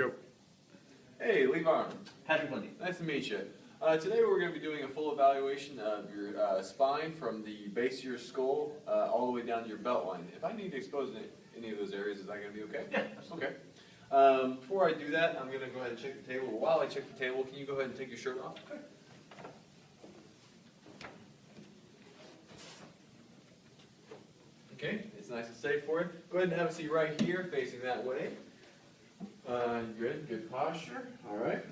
Go. Hey, Lee Varn. Patrick Lundy. Nice to meet you. Today we're going to be doing a full evaluation of your spine from the base of your skull all the way down to your belt line. If I need to expose any of those areas, is that going to be okay? Yeah, absolutely. Okay. Before I do that, I'm going to go ahead and check the table. While I check the table, can you go ahead and take your shirt off? Okay. Okay, it's nice and safe for you. Go ahead and have a seat right here, facing that way. Good posture. All right.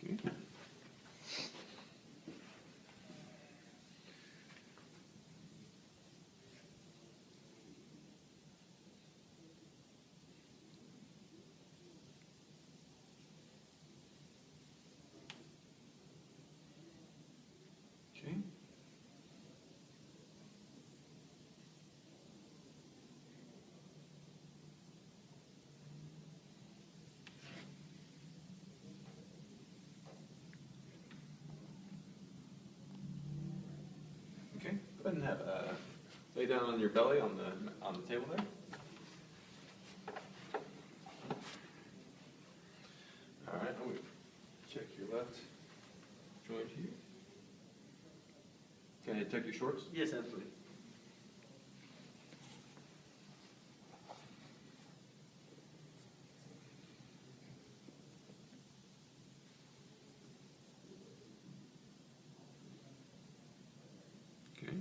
Okay. Okay. Okay. Go ahead and have lay down on your belly on the table there. All right. I'm gonna check your left joint here. Can I tuck your shorts? Yes, absolutely. Okay.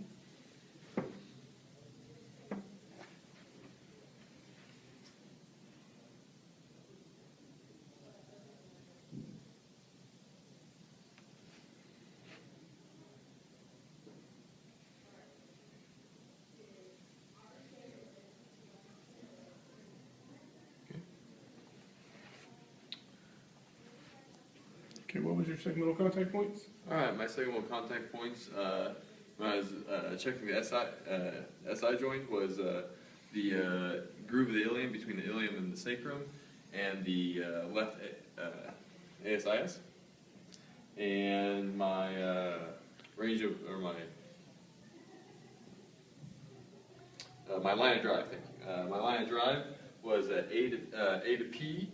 Okay, what was your segmental contact points? All right, my segmental contact points when I was checking the SI joint was the groove of the ilium between the ilium and the sacrum, and the left ASIS, and my range of my line of drive. Thank you. My line of drive was A to P,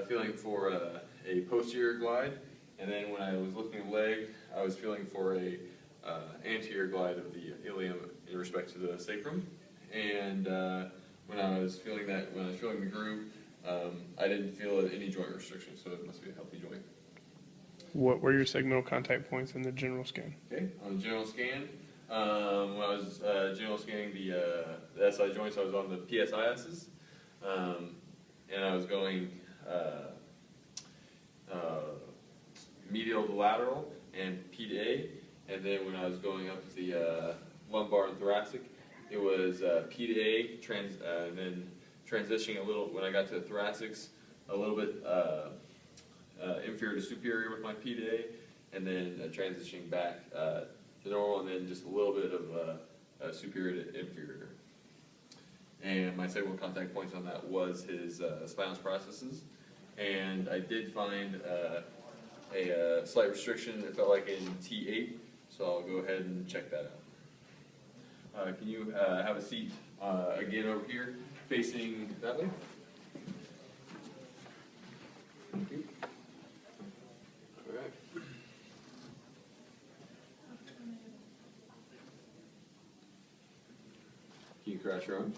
feeling for a posterior glide, and then when I was looking at the leg, I was feeling for a anterior glide of the ilium in respect to the sacrum. And when I was feeling the groove, I didn't feel any joint restriction, so it must be a healthy joint. What were your segmental contact points in the general scan? Okay, on the general scan, when I was general scanning the SI joints, I was on the PSISs, and I was going medial to lateral and P to A, and then when I was going up to the lumbar and thoracic, it was P to A, and then transitioning a little, when I got to the thoracics, a little bit inferior to superior with my P to A, and then transitioning back to normal, and then just a little bit of superior to inferior. And my segmental contact points on that was his spinous processes, and I did find a slight restriction, it felt like in T8, so I'll go ahead and check that out. Can you have a seat again over here, facing that way? Thank you. All right. Can you cross your arms?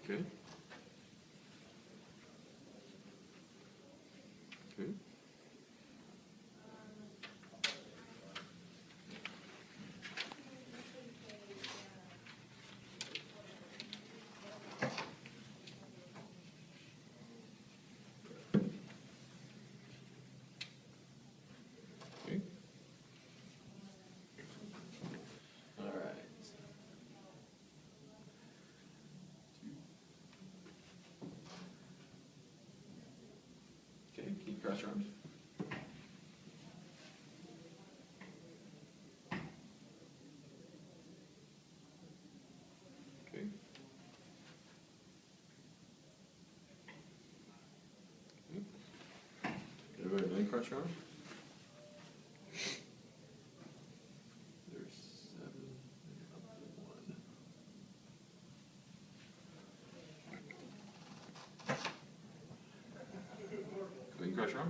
Okay. Okay. Okay. All right. Okay, can you cross your arms? pressure on. There's 7 and up to 1. Wing pressure on.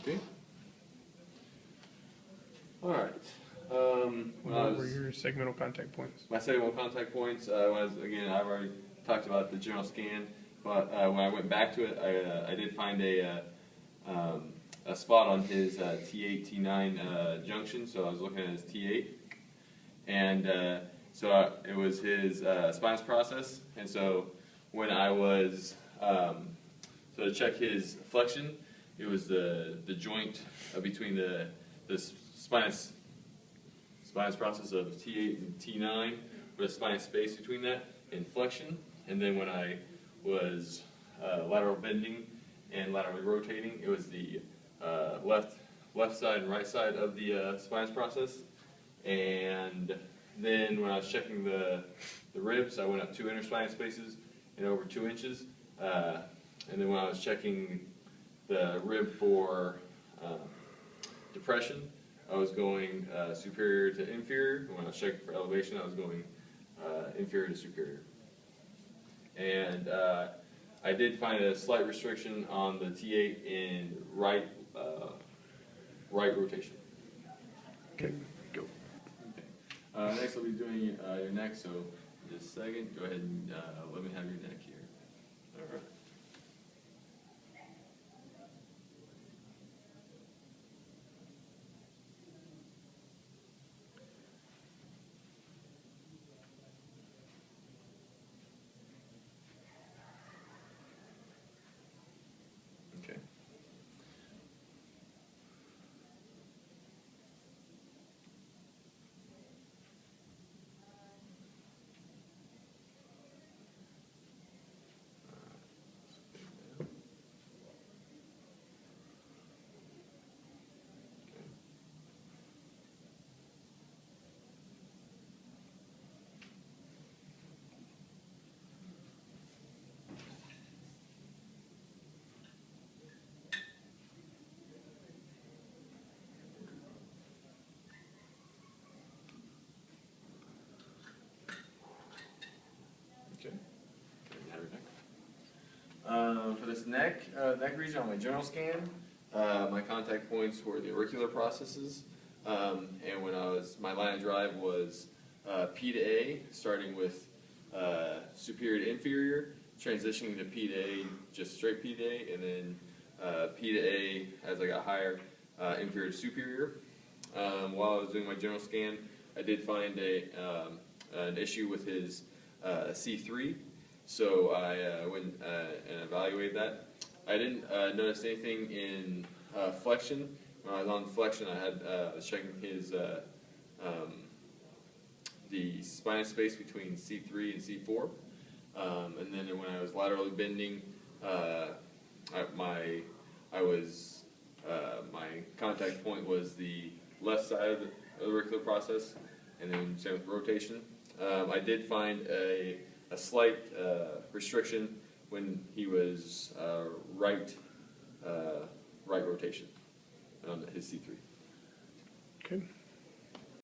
Okay. All right. What were your segmental contact points? My segmental contact points was, again, I've already talked about the general scan, but when I went back to it, I did find a spot on his T8, T9 junction, so I was looking at his T8, and so it was his spinous process, and so when I was, so to check his flexion, it was the joint between the spinous process of T8 and T9, with a spinous space between that, and flexion. And then when I was lateral bending and laterally rotating, it was the left side and right side of the spinous process. And then when I was checking the ribs, I went up 2 interspinous spaces and over 2 inches. And then when I was checking the rib for depression, I was going superior to inferior. And when I was checking for elevation, I was going inferior to superior. And I did find a slight restriction on the T8 in right rotation. Okay, go. Okay. Next, I'll be doing your neck. So, in just a second, go ahead and let me have your neck here. All right. Okay. Okay. Have your neck. For this neck region on my general scan, my contact points were the auricular processes, and when my line of drive was P to A, starting with superior to inferior, transitioning to P to A, just straight P to A, and then P to A as I got higher, inferior to superior. While I was doing my general scan, I did find an issue with his C3, so I went and evaluated that. I didn't notice anything in flexion. When I was on flexion, I was checking his the spinous space between C3 and C4, and then when I was laterally bending, my contact point was the left side of the auricular process, and then same with rotation. I did find a slight restriction when he was right rotation on his C3. Okay.